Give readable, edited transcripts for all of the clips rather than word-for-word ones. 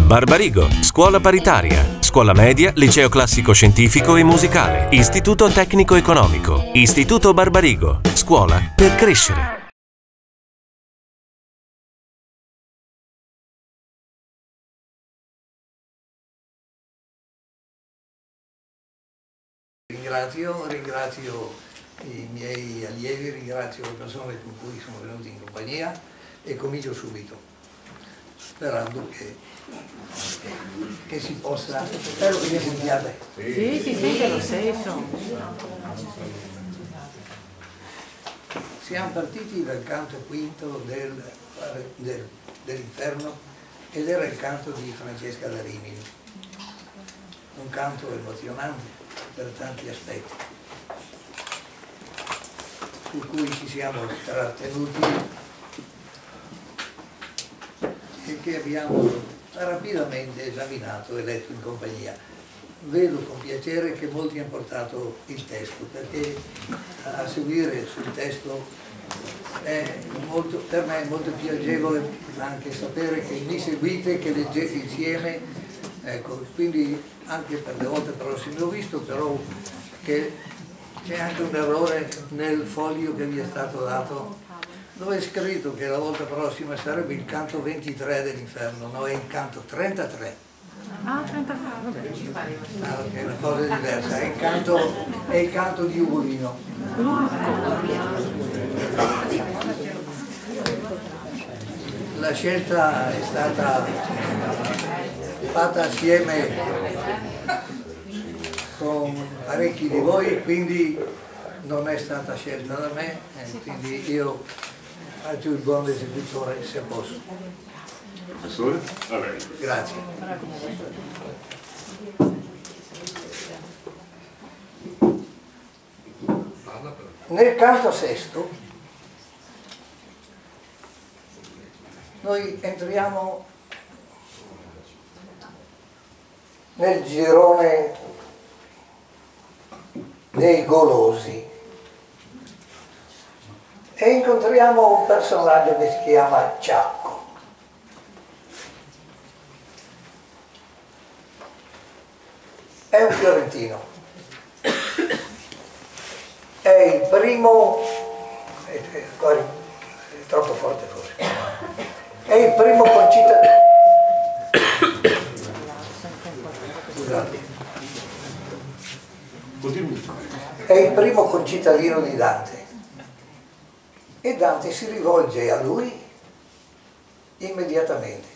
Barbarigo, scuola paritaria, scuola media, liceo classico scientifico e musicale, istituto tecnico economico, istituto Barbarigo, scuola per crescere. Ringrazio i miei allievi, ringrazio le persone con cui sono venuti in compagnia e comincio subito, sperando che si possa... Spero che mi sentiate. Sì, si sente lo stesso. Siamo partiti dal canto quinto dell'Inferno ed era il canto di Francesca da Rimini, un canto emozionante per tanti aspetti, su cui ci siamo trattenuti e che abbiamo rapidamente esaminato e letto in compagnia. Vedo con piacere che molti hanno portato il testo, perché a seguire sul testo per me è molto più agevole anche sapere che mi seguite, che leggete insieme, ecco, quindi anche per le volte prossime. Ho visto però che c'è anche un errore nel foglio che vi è stato dato, dove è scritto che la volta prossima sarebbe il canto 23 dell'Inferno, no, è il canto 33. Ah, 33, vabbè. Ah, ok, una cosa diversa, è il canto di Ugolino. La scelta è stata fatta assieme con parecchi di voi, quindi non è stata scelta da me, quindi io faccio il buon esecutore se posso. Professore? Grazie. Nel canto sesto noi entriamo nel girone dei golosi e incontriamo un personaggio che si chiama Ciacco. È un fiorentino, è il primo, è troppo forte forse, è il primo concittadino, scusate, è il primo concittadino di Dante e Dante si rivolge a lui immediatamente.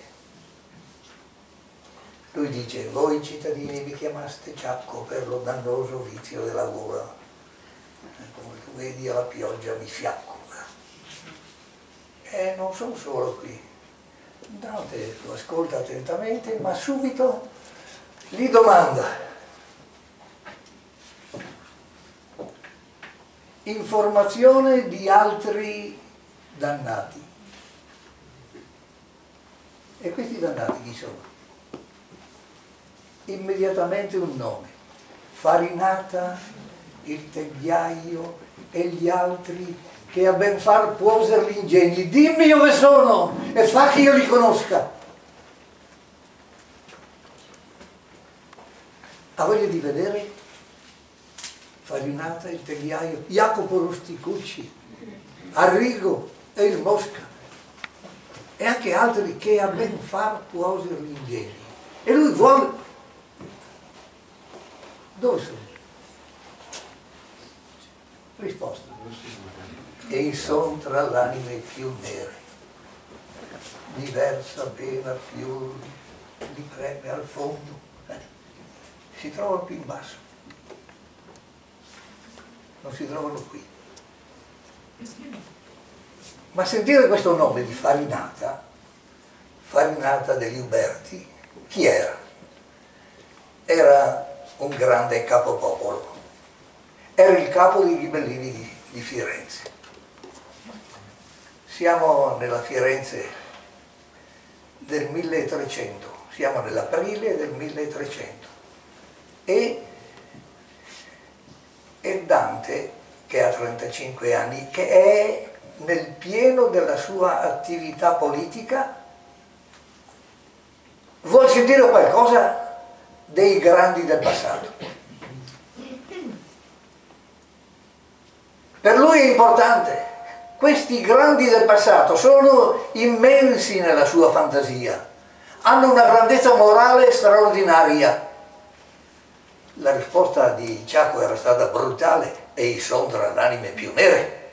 Lui dice: voi cittadini vi chiamaste Ciacco per lo dannoso vizio della gola. Come tu vedi alla pioggia mi fiacco. E non sono solo qui. Dante lo ascolta attentamente, ma subito gli domanda: informazione di altri dannati. E questi dannati chi sono? Immediatamente un nome: Farinata, il Tegliaio e gli altri che a ben far puoser gli ingegni. Dimmi dove sono e fa che io li conosca. Ha voglia di vedere Farinata, il Tegliaio, Jacopo Rusticucci, Arrigo e il Mosca e anche altri che a ben far puoser gli ingegni. E lui vuole... Dove sono? Risposta: e son tra l'anime più nere, diversa pena più li preme al fondo, si trovano più in basso, non si trovano qui. Ma sentire questo nome di Farinata, Farinata degli Uberti, chi era? Era un grande capopopolo, era il capo dei ghibellini di Firenze. Siamo nella Firenze del 1300, siamo nell'aprile del 1300 e Dante, che ha 35 anni, che è nel pieno della sua attività politica, vuol sentire qualcosa dei grandi del passato. Per lui è importante. Questi grandi del passato sono immensi nella sua fantasia, hanno una grandezza morale straordinaria. La risposta di Ciacco era stata brutale: e son tra l'anime più nere.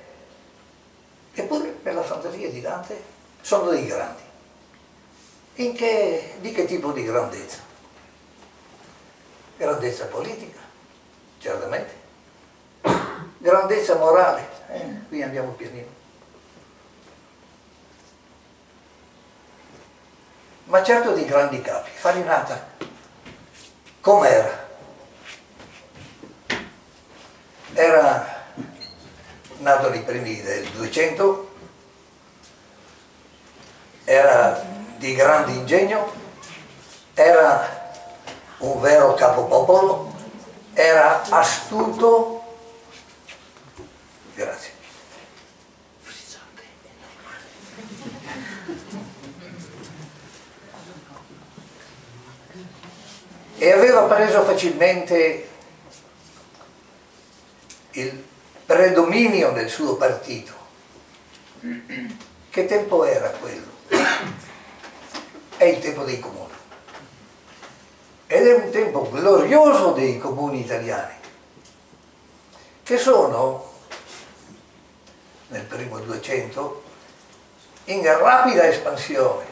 Eppure per la fantasia di Dante sono dei grandi. Di che tipo di grandezza? Grandezza politica, certamente. Grandezza morale, qui andiamo pianino. Ma certo di grandi capi. Farinata, com'era? Era nato nei primi del 200, era di grande ingegno, era un vero capopopolo, era astuto, grazie, e aveva preso facilmente il predominio del suo partito. Che tempo era quello? È il tempo dei comuni. Ed è un tempo glorioso dei comuni italiani, che sono, nel primo 200, in rapida espansione,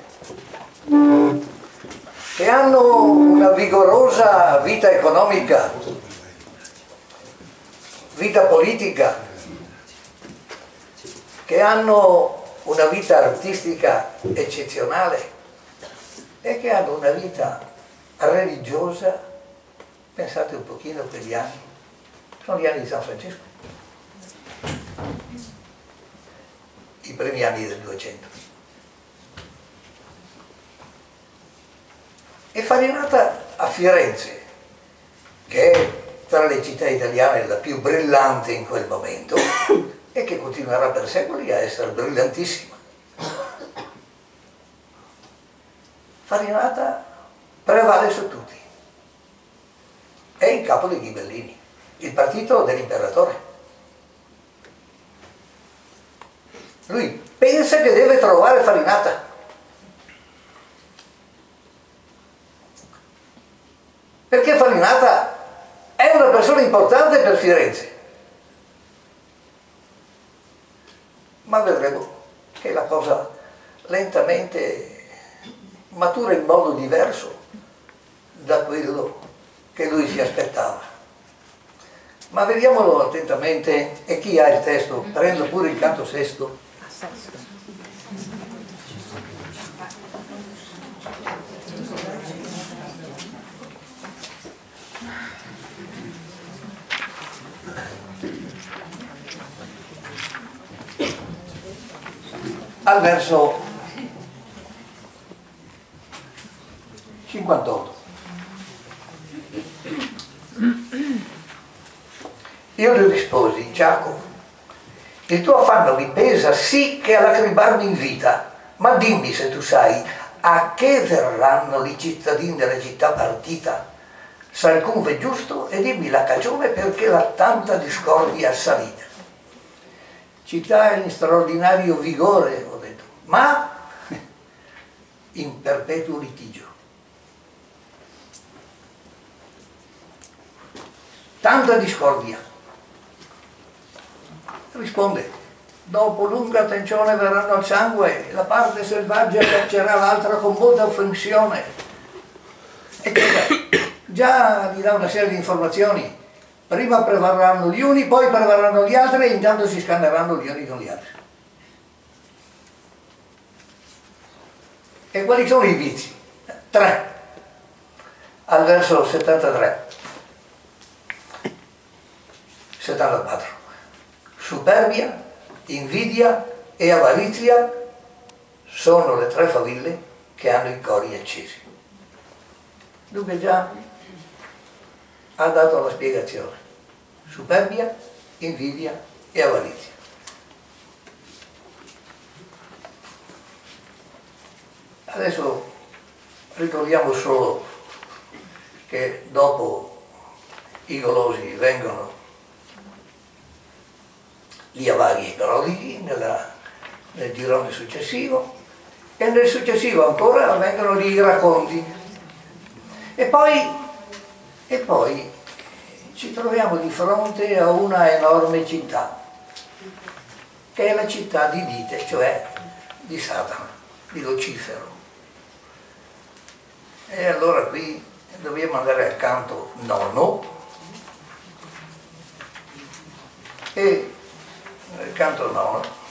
che hanno una vigorosa vita economica, vita politica, che hanno una vita artistica eccezionale e che hanno una vita religiosa. Pensate un pochino a quegli anni, sono gli anni di San Francesco, i primi anni del 200. E Farinata a Firenze, che è tra le città italiane la più brillante in quel momento e che continuerà per secoli a essere brillantissima. Farinata prevale su tutti, è il capo dei Ghibellini, il partito dell'imperatore. Lui pensa che deve trovare Farinata. Perché Farinata è una persona importante per Firenze. Ma vedremo che la cosa lentamente matura in modo diverso da quello che lui si aspettava. Ma vediamolo attentamente, e chi ha il testo, prendo pure il canto sesto. Al verso 58. Io gli risposi: Giacomo, il tuo affanno mi pesa sì che a lacrimarmi in vita, ma dimmi se tu sai a che verranno i cittadini della città partita, se alcun v'è giusto, e dimmi la cagione perché la tanta discordia salita. Città in straordinario vigore, ho detto, ma in perpetuo litigio. Tanta discordia. Risponde: dopo lunga tensione verranno al sangue, la parte selvaggia caccerà l'altra con molta offensione. E già gli dà una serie di informazioni. Prima prevarranno gli uni, poi prevarranno gli altri, e intanto si scanneranno gli uni con gli altri. E quali sono i vizi? 3. Al verso 73. 74. Superbia, invidia e avarizia sono le 3 faville che hanno i cori accesi. Dunque già ha dato la spiegazione: superbia, invidia e avarizia. Adesso ricordiamo solo che dopo i golosi vengono gli avaghi prodichi nel girone successivo, e nel successivo ancora vengono gli iracondi, e poi ci troviamo di fronte a una enorme città, che è la città di Dite, cioè di Satana, di Lucifero. E allora qui dobbiamo andare al canto nono, e nel canto nono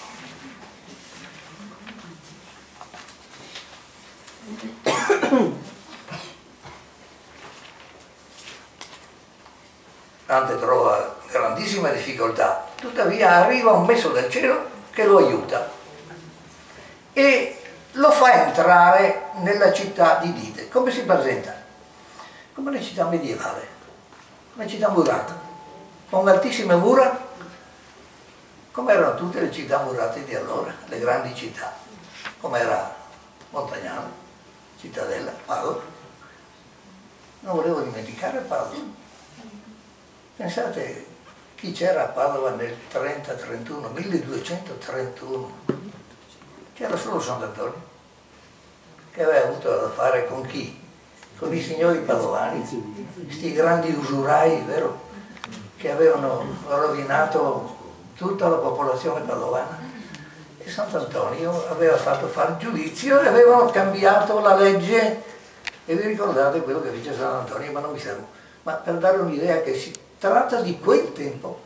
Dante trova grandissima difficoltà, tuttavia arriva un messo del cielo che lo aiuta e lo fa entrare nella città di Dite. Come si presenta? Come una città medievale, una città murata, con altissime mura, come erano tutte le città murate di allora, le grandi città, come era Montagnano, Cittadella, Padova. Non volevo dimenticare Padova. Pensate chi c'era a Padova nel 30-31, 1231. C'era solo Sant'Antonio, che aveva avuto da fare con chi? Con i signori padovani, questi grandi usurai, vero? Che avevano rovinato tutta la popolazione padovana. E Sant'Antonio aveva fatto fare giudizio e avevano cambiato la legge. E vi ricordate quello che fece Sant'Antonio? Ma non mi fermo. Ma per dare un'idea che si tratta di quel tempo.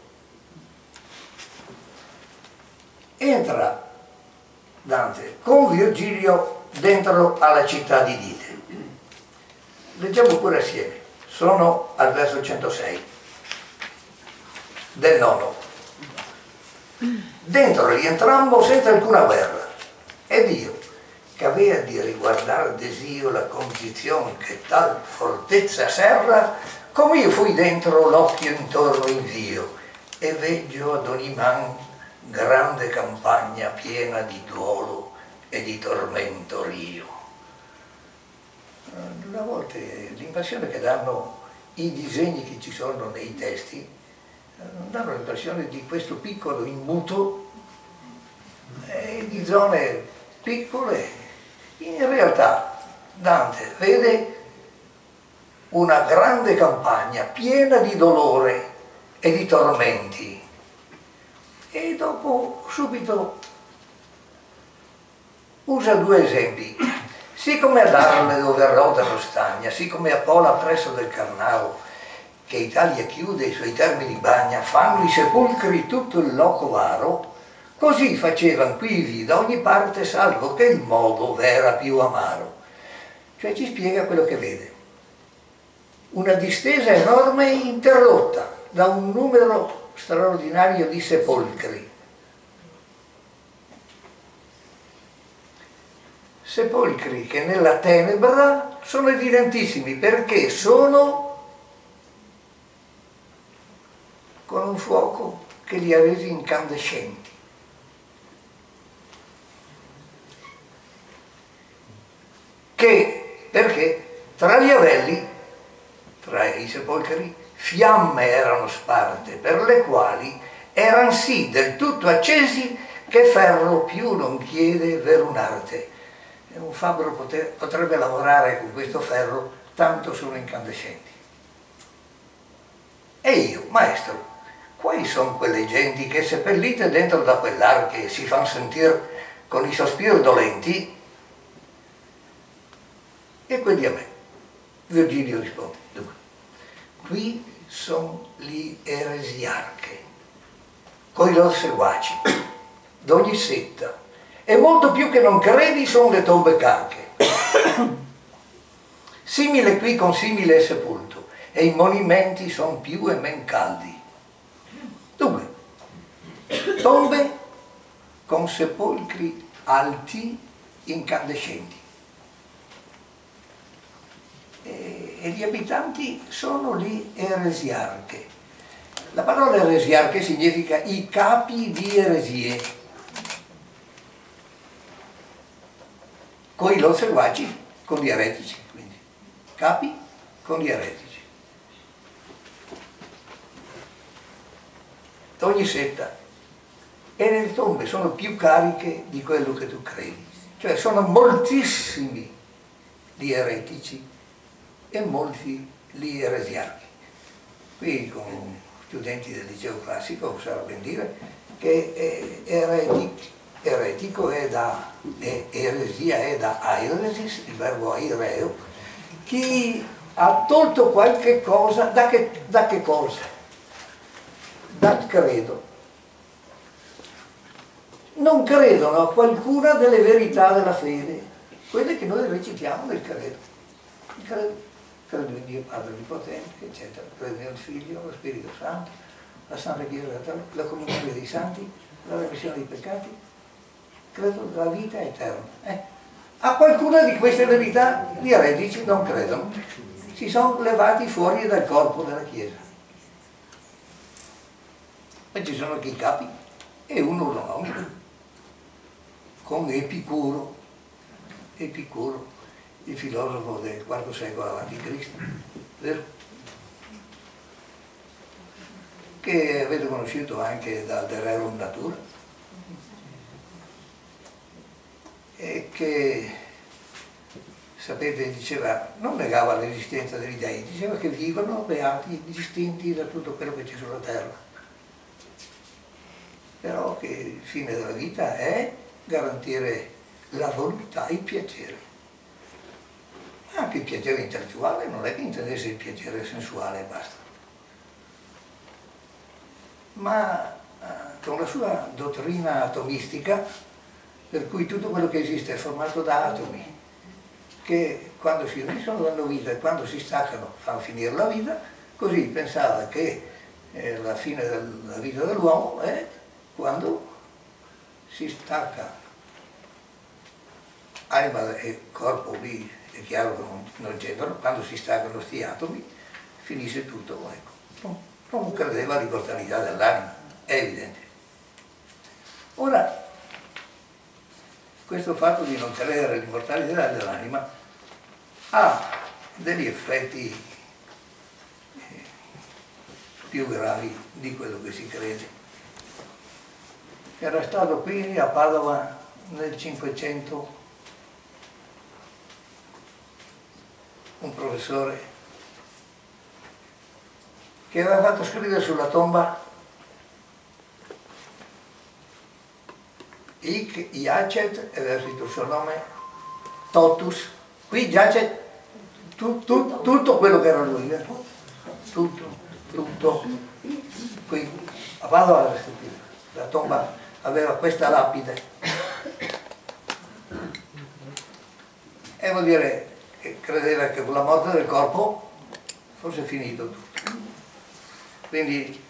Entra Dante con Virgilio dentro alla città di Dite. Leggiamo pure assieme. Sono al verso 106 del nono. Dentro rientrammo senza alcuna guerra, ed io, che avea di riguardar desio la condizione che tal fortezza serra, come io fui dentro l'occhio intorno invio, e veggio ad ogni man grande campagna piena di duolo e di tormento rio. A volte l'impressione che danno i disegni che ci sono nei testi danno l'impressione di questo piccolo imbuto e di zone piccole. In realtà Dante vede una grande campagna piena di dolore e di tormenti, e dopo subito usa due esempi. Sì come ad Arle dove roda lo stagna, sì come a Pola presso del Carnaro, che Italia chiude i suoi termini bagna, fanno i sepolcri tutto il loco varo, così facevan quivi da ogni parte, salvo che il modo v'era più amaro. Cioè ci spiega quello che vede. Una distesa enorme interrotta da un numero straordinario di sepolcri. Sepolcri che nella tenebra sono evidentissimi perché sono con un fuoco che li ha resi incandescenti. Perché tra gli avelli, tra i sepolcri, fiamme erano sparte, per le quali erano sì del tutto accesi che ferro più non chiede ver un'arte. E un fabbro potrebbe lavorare con questo ferro, tanto sono incandescenti. E io, maestro, quali sono quelle genti che seppellite dentro da quell'arche si fan sentire con i sospiri dolenti? E quelli a me. Virgilio risponde, dunque, qui sono gli eresiarche, coi loro seguaci, d'ogni setta, e molto più che non credi sono le tombe carche. Simile qui con simile è sepolto, e i monumenti son più e men caldi. Dunque, tombe con sepolcri alti incandescenti. E gli abitanti sono gli eresiarche. La parola eresiarche significa i capi di eresie, coi loro seguaci, con gli eretici, capi con gli eretici. Ogni setta. E le tombe sono più cariche di quello che tu credi. Cioè sono moltissimi gli eretici e molti gli eresiarchi. Qui con studenti del liceo classico sarà ben dire che eretico è da eresia, è da airesis, il verbo aireo, chi ha tolto qualche cosa, da che cosa? Dal credo. Non credono a qualcuna delle verità della fede, quelle che noi recitiamo nel credo. Il credo in Dio Padre Onnipotente, eccetera, credo nel Figlio, lo Spirito Santo, la Santa Chiesa Cattolica, la comunione dei santi, la remissione dei peccati, credo nella vita eterna. A qualcuna di queste verità gli eretici non credono, si sono levati fuori dal corpo della Chiesa. E ci sono anche i capi, e uno lo nomina, come Epicuro, il filosofo del IV secolo a.C., vero? Che avete conosciuto anche dal De Rerum Natura, e che, sapete, diceva, non negava l'esistenza degli dei, diceva che vivono beati, distinti da tutto quello che c'è sulla terra, però che il fine della vita è garantire la volontà, il piacere. Anche il piacere intellettuale, non è che intendesse il piacere sensuale e basta. Ma con la sua dottrina atomistica, per cui tutto quello che esiste è formato da atomi, che quando si uniscono danno vita e quando si staccano fanno finire la vita, così pensava che la fine della vita dell'uomo è quando si stacca anima e corpo, lì è chiaro che non c'entrano, quando si staccano questi atomi finisce tutto, ecco. Non credeva all'immortalità dell'anima, è evidente. Ora, questo fatto di non credere all'immortalità dell'anima ha degli effetti più gravi di quello che si crede. Era stato qui a Padova nel 500 un professore che aveva fatto scrivere sulla tomba Hic iacet, aveva scritto il suo nome, totus, qui giace tutto quello che era lui, tutto, qui a Padova la tomba aveva questa lapide, e vuol dire che credeva che con la morte del corpo fosse finito tutto. Quindi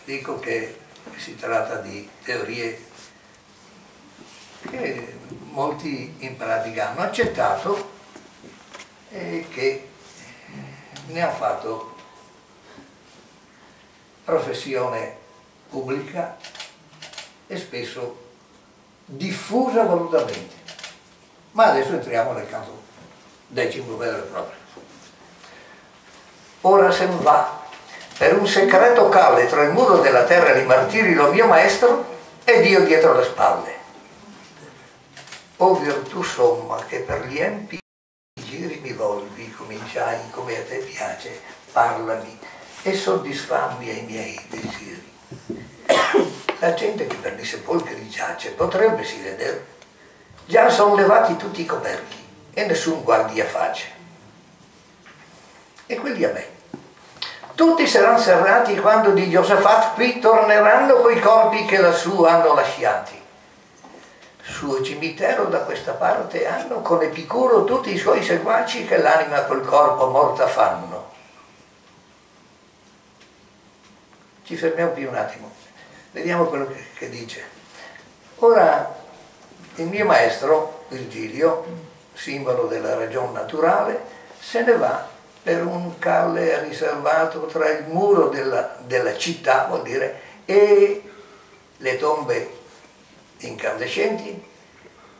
dico che si tratta di teorie che molti in pratica hanno accettato e che ne hanno fatto professione pubblica e spesso diffusa volutamente. Ma adesso entriamo nel campo decimo vero e proprio. Ora se va per un segreto calle tra il muro della terra e i martiri lo mio maestro e Dio dietro le spalle. O virtù somma che per gli empi giri mi volvi, cominciai come a te piace, parlami e soddisfammi ai miei desideri. La gente che per i sepolcri giace potrebbe si vedere, già sono levati tutti i coperchi e nessun guardia face. E quelli a me. Tutti saranno serrati quando di Giosafat qui torneranno coi corpi che lassù hanno lasciati. Suo cimitero da questa parte hanno con Epicuro tutti i suoi seguaci che l'anima col corpo morta fanno. Ci fermiamo più un attimo, vediamo quello che dice. Ora, il mio maestro, Virgilio, simbolo della ragion naturale, se ne va per un calle riservato tra il muro della città, vuol dire, e le tombe incandescenti,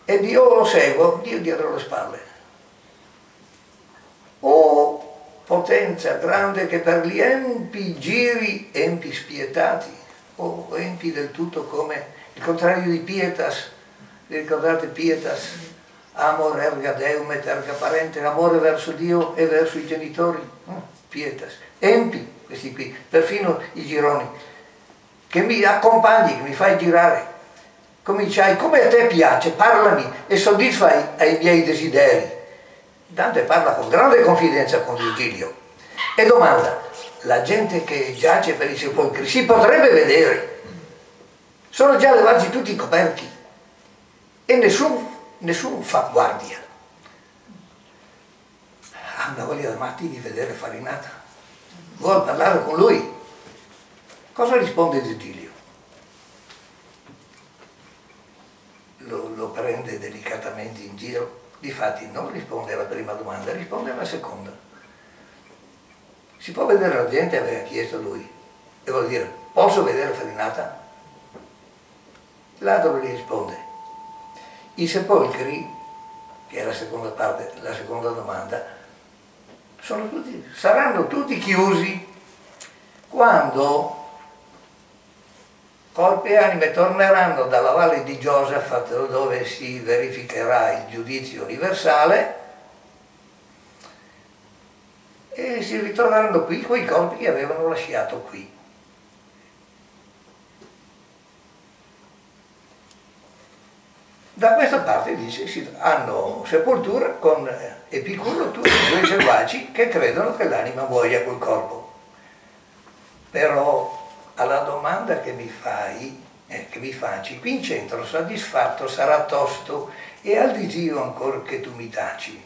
ed io lo seguo, Dio dietro le spalle. Oh, potenza grande che per gli empi giri, empi spietati, o empi del tutto come il contrario di pietas. Vi ricordate pietas? Amor erga deum et erga parente, amore verso Dio e verso i genitori. Pietas. Empi, questi qui, perfino i gironi, che mi accompagni, che mi fai girare. Cominciai, come a te piace, parlami e soddisfai ai miei desideri. Dante parla con grande confidenza con Virgilio e domanda: la gente che giace per i sepolcri si potrebbe vedere? Sono già levati tutti i coperchi e nessun fa guardia. Ha una voglia da matti di vedere Farinata, vuole parlare con lui. Cosa risponde Virgilio? Lo prende delicatamente in giro. Difatti non risponde alla prima domanda, risponde alla seconda. Si può vedere la gente, aveva chiesto lui, e vuol dire: posso vedere Farinata? L'altro gli risponde: i sepolcri, che è la seconda parte, la seconda domanda, saranno tutti chiusi quando corpi e anime torneranno dalla valle di Giosafat, dove si verificherà il giudizio universale, e si ritorneranno qui quei corpi che avevano lasciato qui. Da questa parte dice hanno sepoltura con Epicuro tutti quei seguaci che credono che l'anima muoia col corpo. Però alla domanda che mi faci, qui in centro soddisfatto sarà tosto e al disio ancor che tu mi taci.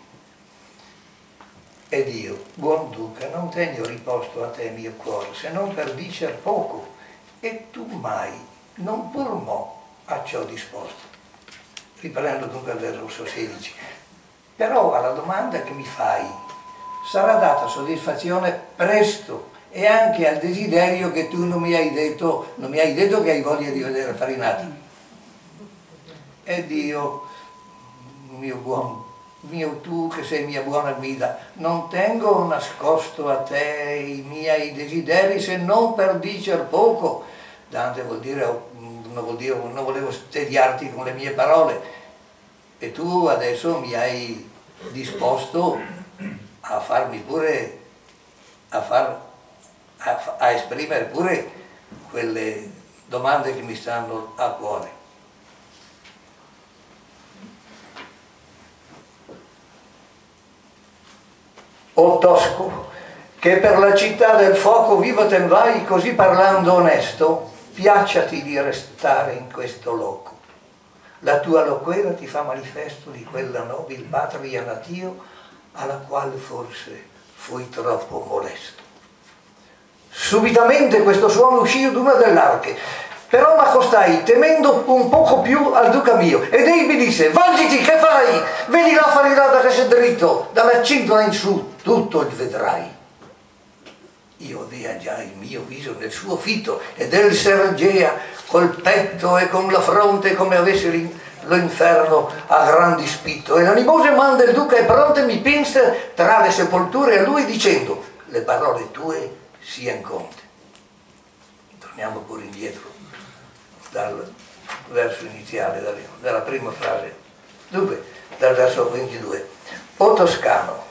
Ed io, buon duca, non tegno riposto a te mio cuore, se non per dicer poco, e tu mai, non pur mo, a ciò disposto. Riprendo dunque al verso 16. Però alla domanda che mi fai sarà data soddisfazione presto, e anche al desiderio che tu non mi hai detto che hai voglia di vedere Farinata. Ed io, mio tu che sei mia buona guida, non tengo nascosto a te i miei desideri se non per dicer poco. Dante vuol dire, non volevo tediarti con le mie parole, e tu adesso mi hai disposto a farmi pure, a esprimere pure quelle domande che mi stanno a cuore. O tosco, che per la città del fuoco vivo te vai, così parlando onesto, piacciati di restare in questo loco. La tua loquera ti fa manifesto di quella nobil patria natio, alla quale forse fui troppo molesto. Subitamente questo suono uscì d'una dell'arche, però m'accostai temendo un poco più al duca mio, ed egli mi disse: volgiti, che fai? Vedi la Farinata che c'è dritto, dalla cintola in su, tutto il vedrai. Io avea già il mio viso nel suo fitto, ed el sergea col petto e con la fronte come avesse lo inferno a gran dispitto, e l'animoso man del duca e pronte mi pinse tra le sepolture a lui dicendo: le parole tue sian conte. Torniamo pure indietro dal verso iniziale, dalla prima frase, dunque dal verso 22. O toscano,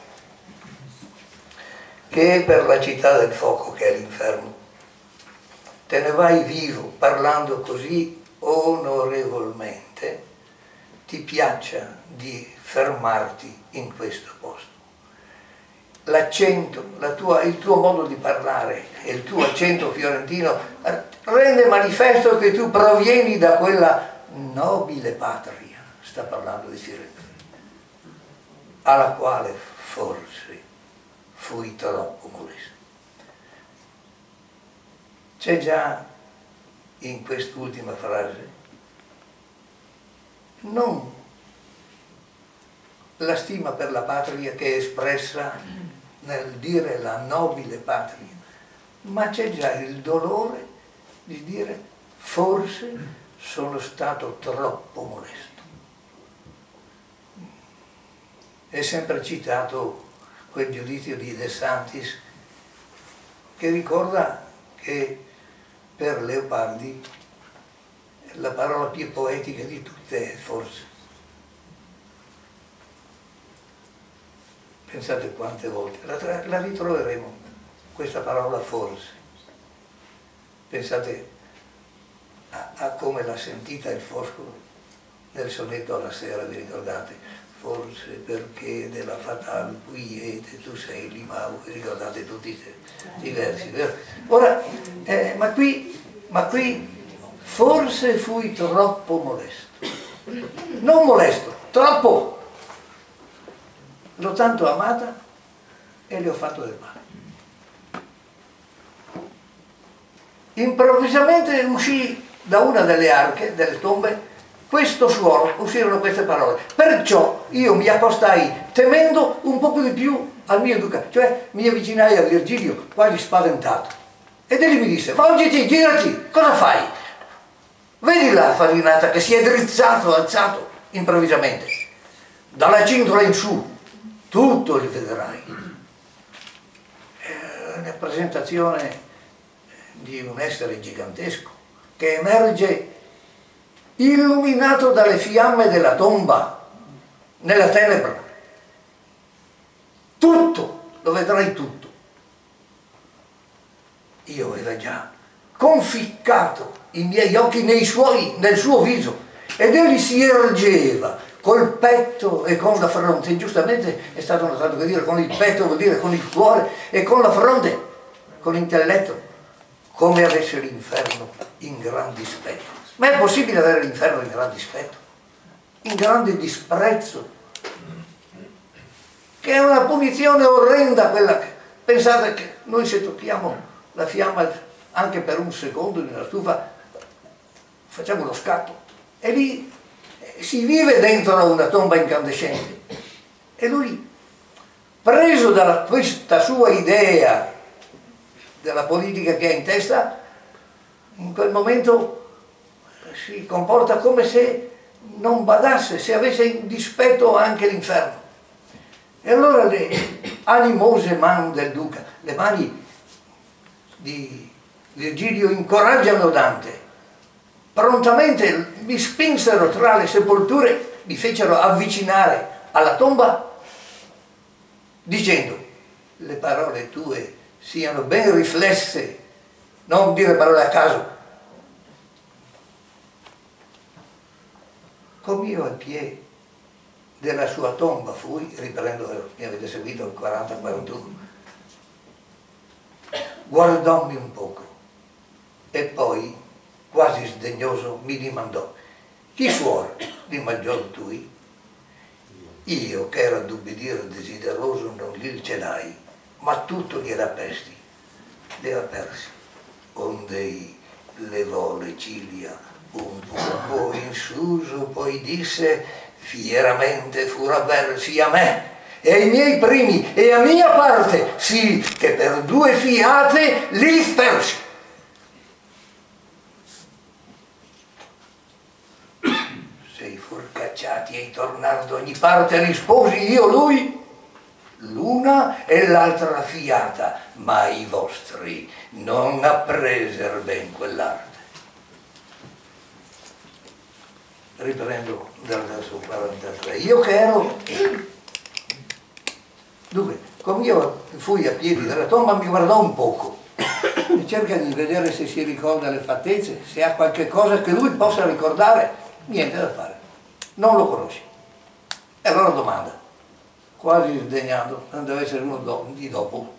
che per la città del fuoco che è l'inferno te ne vai vivo parlando così onorevolmente, ti piaccia di fermarti in questo posto. L'accento, il tuo modo di parlare e il tuo accento fiorentino rende manifesto che tu provieni da quella nobile patria, sta parlando di Firenze, alla quale forse fui troppo molesto. C'è già in quest'ultima frase non la stima per la patria che è espressa nel dire la nobile patria, ma c'è già il dolore di dire forse sono stato troppo molesto. È sempre citato quel giudizio di De Santis che ricorda che per Leopardi la parola più poetica di tutte è forse. Pensate quante volte, la ritroveremo, questa parola forse. Pensate a come l'ha sentita il Foscolo nel sonetto alla sera, vi ricordate? Forse perché della fatal quiete tu sei l'imau, vi ricordate tutti questi versi, vero? Ora, ma qui forse fui troppo molesto, non molesto, troppo. L'ho tanto amata e le ho fatto del male. Improvvisamente uscì da una delle arche, delle tombe, questo suono, uscirono queste parole. Perciò io mi accostai temendo un poco di più al mio duca, cioè mi avvicinai a Virgilio quasi spaventato. Ed egli mi disse: volgiti, girati, cosa fai? Vedi la farinata che si è drizzato, alzato improvvisamente. Dalla cintola in su, tutto il vedrai. È una presentazione di un essere gigantesco che emerge illuminato dalle fiamme della tomba, nella tenebra. Tutto, lo vedrai tutto. Io avevo già conficcato i miei occhi nel suo viso, ed egli si ergeva col petto e con la fronte. Giustamente è stato notato che dire con il petto vuol dire con il cuore, e con la fronte, con l'intelletto, come avesse l'inferno in gran dispetto. Ma è possibile avere l'inferno in gran dispetto? In grande disprezzo? Che è una punizione orrenda quella che... Pensate che noi se tocchiamo la fiamma anche per un secondo in una stufa, facciamo uno scatto, e lì si vive dentro una tomba incandescente. E lui, preso da questa sua idea della politica che ha in testa, in quel momento si comporta come se non badasse, se avesse in dispetto anche l'inferno. E allora le animose mani del duca, le mani di Virgilio, incoraggiano Dante. Prontamente mi spinsero tra le sepolture, mi fecero avvicinare alla tomba, dicendo: le parole tue siano ben riflesse, non dire parole a caso. Come io al piede della sua tomba fui, riprendo, mi avete seguito il 40-41, guardommi un poco e poi, quasi sdegnoso, mi dimandò: chi suor di maggior tui? Io, che era d'ubbidire desideroso, non gli celai, ma tutto gliela pesti, le apersi, ondei levò le ciglia un poco in suso, poi disse: fieramente fur avversi a me e ai miei primi e a mia parte, sì che per 2 fiate li spersi. Sei fur cacciati e tornar d'ogni parte, risposi io lui, l'una e l'altra fiata, ma i vostri non appreser ben quell'arte. Riprendo dal verso 43. Io che ero... Dunque, come io fui a piedi della tomba, mi guardò un poco e cerca di vedere se si ricorda le fattezze, se ha qualche cosa che lui possa ricordare. Niente da fare, non lo conosci. E allora domanda, quasi sdegnando, non deve essere uno di dopo.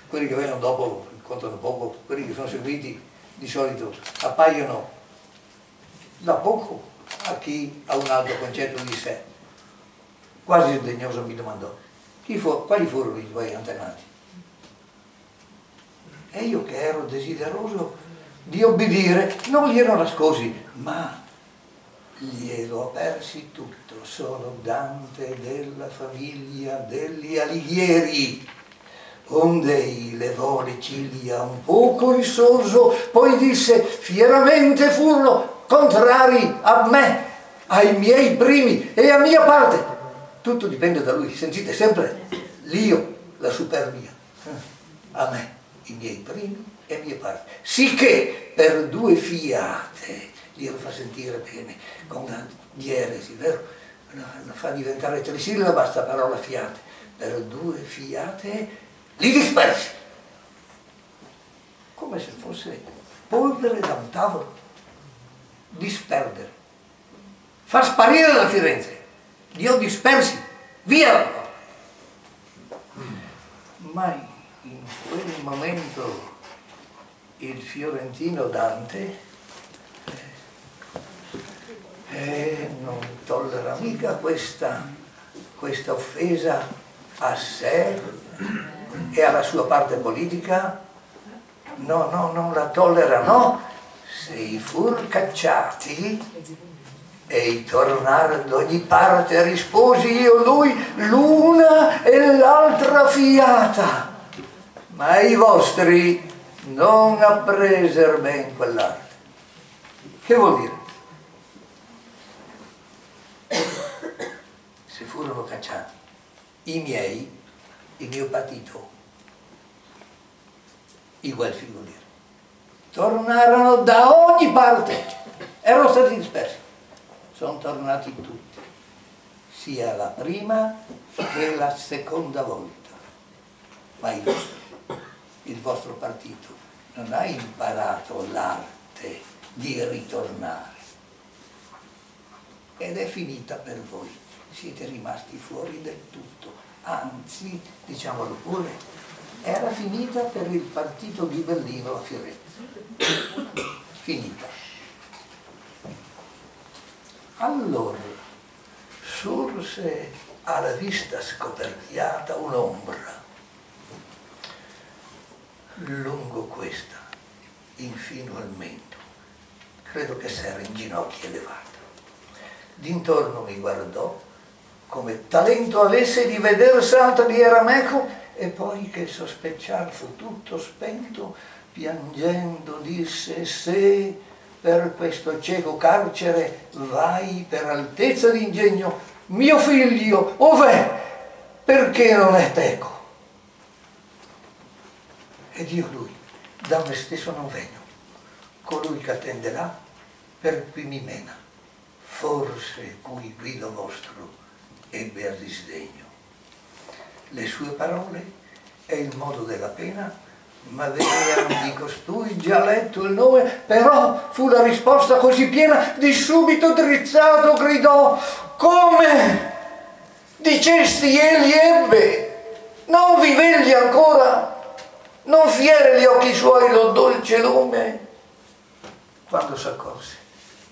Quelli che vengono dopo contano poco, quelli che sono seguiti di solito appaiono da poco a chi ha un alto concetto di sé. Quasi sdegnoso mi domandò: quali furono i tuoi antenati? E io, che ero desideroso di obbedire, non glielo nascosi, ma glielo apersi tutto. Sono Dante della famiglia degli Alighieri. Ondei levò le ciglia un poco risoso, poi disse: fieramente furono contrari a me, ai miei primi e a mia parte. Tutto dipende da lui, sentite sempre l'io, la superbia, a me, i miei primi e i miei parti, sicché per 2 fiate, Dio lo fa sentire bene, con una dieresi, vero? La fa diventare trisillaba sta parola fiate, per 2 fiate li dispersi, come se fosse polvere da un tavolo, disperdere, far sparire da Firenze, Dio dispersi, via! Ma in quel momento il fiorentino Dante non tollera mica questa offesa a sé e alla sua parte politica, no, non la tollera, no, se i fur cacciati e i tornar d'ogni parte risposi io lui l'una e l'altra fiata, ma i vostri non appreser ben quell'arte. Che vuol dire? Se furono cacciati i miei, il mio partito, i Guelfi vuol dire, tornarono da ogni parte, erano stati dispersi, sono tornati tutti, sia la prima che la seconda volta, ma il vostro partito non ha imparato l'arte di ritornare ed è finita per voi, siete rimasti fuori del tutto, anzi, diciamolo pure, era finita per il partito ghibellino a Firenze, finita. Allora sorse alla vista scoperchiata un'ombra, lungo questa, infino al mento, credo che s'era in ginocchio elevata. D'intorno mi guardò, come talento avesse di veder salta di era meco, e poi che sospecciar fu tutto spento, piangendo disse: se per questo cieco carcere vai per altezza d'ingegno, mio figlio, ov'è? Perché non è teco? Ed io lui, da me stesso non vengo, colui che attenderà per cui mi mena, forse cui guido vostro ebbe a disdegno. Le sue parole e il modo della pena m'avevano di costui già letto il nome, però fu la risposta così piena, di subito drizzato gridò: come? Dicesti egli ebbe, non vivegli ancora? Non fiere gli occhi suoi lo dolce lume? Quando s'accorse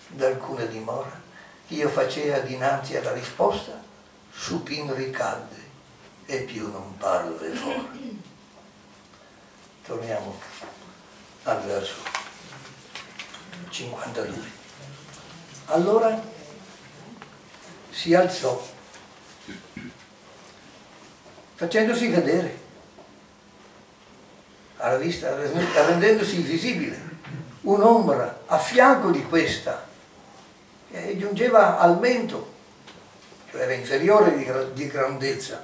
d'alcuna dimora che io facea dinanzi alla risposta, supin ricadde e più non parve fuori. Torniamo al verso 52. Allora si alzò, facendosi vedere alla vista, rendendosi visibile un'ombra a fianco di questa che giungeva al mento, cioè era inferiore di grandezza.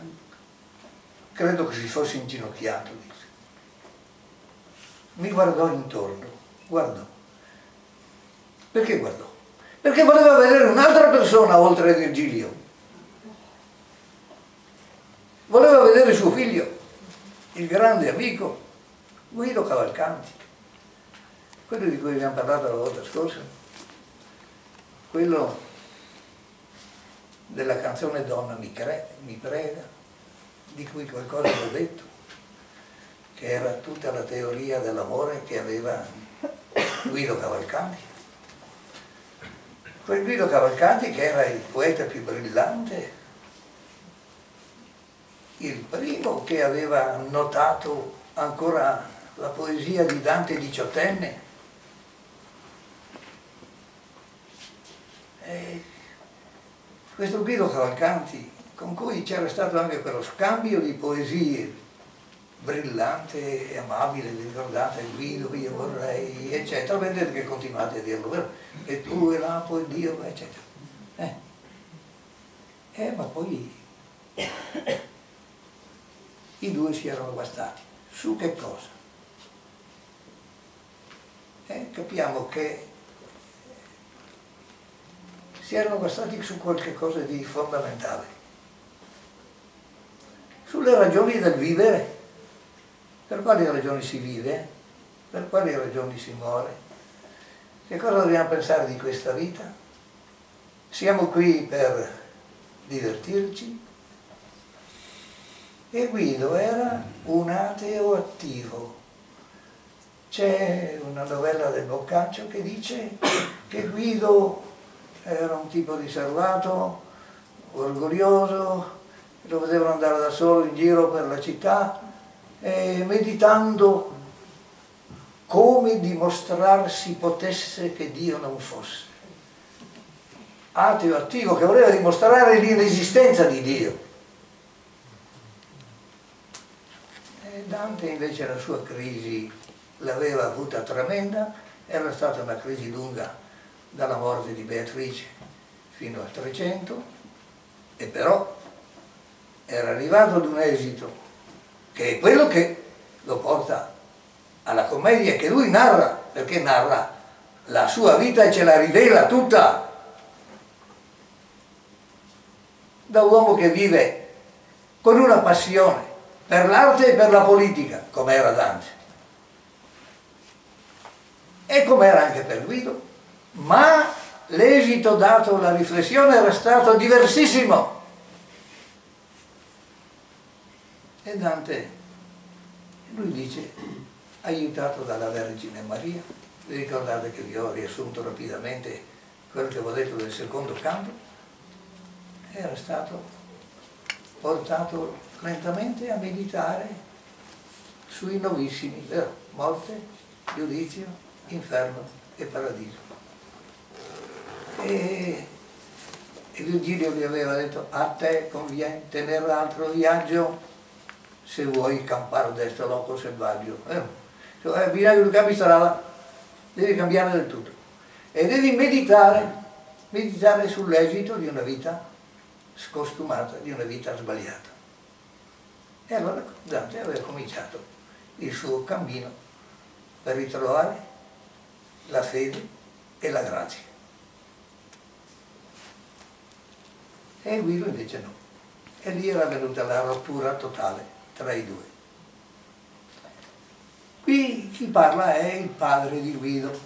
Credo che si fosse inginocchiato, disse. Mi guardò intorno, guardò. Perché guardò? Perché voleva vedere un'altra persona oltre a Virgilio. Voleva vedere suo figlio, il grande amico Guido Cavalcanti, quello di cui abbiamo parlato la volta scorsa, quello della canzone Donna mi prega, di cui qualcosa vi ho detto, che era tutta la teoria dell'amore che aveva Guido Cavalcanti. Quel Guido Cavalcanti che era il poeta più brillante, il primo che aveva notato ancora la poesia di Dante diciottenne. E questo Guido Cavalcanti, con cui c'era stato anche quello scambio di poesie brillante e amabile, vi ricordate, Guido, io vorrei, eccetera, vedete che continuate a dirlo, vero? E tu e l'Apo e Dio, eccetera. Ma poi i due si erano guastati. Su che cosa? Capiamo che si erano guastati su qualche cosa di fondamentale, sulle ragioni del vivere. Per quali ragioni si vive? Per quali ragioni si muore? Che cosa dobbiamo pensare di questa vita? Siamo qui per divertirci? E Guido era un ateo attivo. C'è una novella del Boccaccio che dice che Guido era un tipo riservato, orgoglioso, lo vedevano andare da solo in giro per la città, meditando come dimostrarsi potesse che Dio non fosse. Ateo attivo che voleva dimostrare l'inesistenza di Dio. E Dante invece la sua crisi l'aveva avuta tremenda, era stata una crisi lunga dalla morte di Beatrice fino al 300, e però era arrivato ad un esito che è quello che lo porta alla commedia che lui narra, perché narra la sua vita e ce la rivela tutta, da uomo che vive con una passione per l'arte e per la politica, come era Dante, e come era anche per Guido, ma l'esito dato alla riflessione era stato diversissimo. E Dante, lui dice, aiutato dalla Vergine Maria, vi ricordate che vi ho riassunto rapidamente quello che avevo detto del secondo canto, era stato portato lentamente a meditare sui novissimi, vero? Morte, giudizio, inferno e paradiso. E Virgilio gli aveva detto: a te conviene tenere l'altro viaggio se vuoi campare destra loco selvaggio. Bisogna che cambi strada, devi cambiare del tutto. E devi meditare sull'esito di una vita scostumata, di una vita sbagliata. E allora Dante aveva cominciato il suo cammino per ritrovare la fede e la grazia. E Guido invece no. E lì era venuta la rottura totale tra i due. Qui chi parla è il padre di Guido.